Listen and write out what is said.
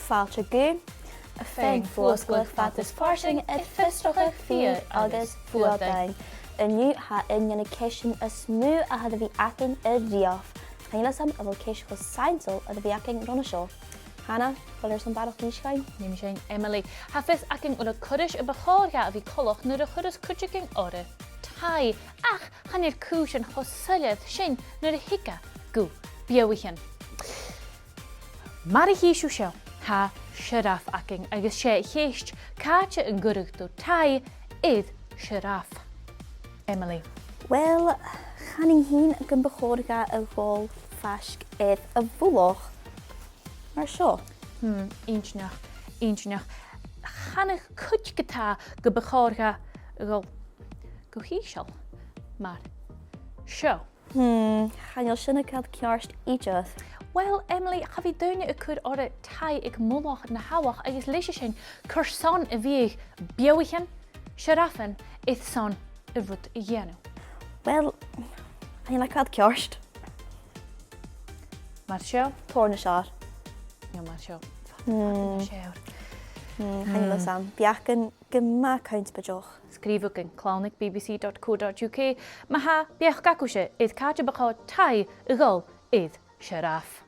fáilte go, a féin fuas go fatas farsing a fistocha fia agus fuadain. Iniu ha ingan cishin a smú a had a bhí acin a riaf. Chaile sam a bhil cis go sainsel a bhí acin runna seo. Hannah, bhil ar san barach níoscain? Níim sé Emily. Ha fis acin ula curis a bachória a bhí coloch nuair a churis cúteigin orre. Tai, ach, chanir cúis an chosiliad sin nuair a hica go biawichan. Mar a híisiú seo, ha Sioraf acin agus sé chéist cáte an gurug do tai iad Sioraf. Emily. Wel, chaning hín gan bachóriga a bhil fasc iad a bhúlach. Mar seo? Eintneach. Chanach cúit gotá go bachóriga go híisial. Mar seo. Chanil sinna cad cearst iad. Well, Emily, ha bhí dúine a chud orra tai ag múlach na hawach agus leis sin chur son a bhíh biawichan, Siorafan is son a rud a dhéanú. Well, chanil cad cearst. Mar seo? Torna seár. Ja, mar seo. Chanil sam, biachan gyma caint bajoch. Scríbh gan clánnig.bbc.co.uk ma ha beach gacúise iad cáte bachá tai a gáil iad Sioraf.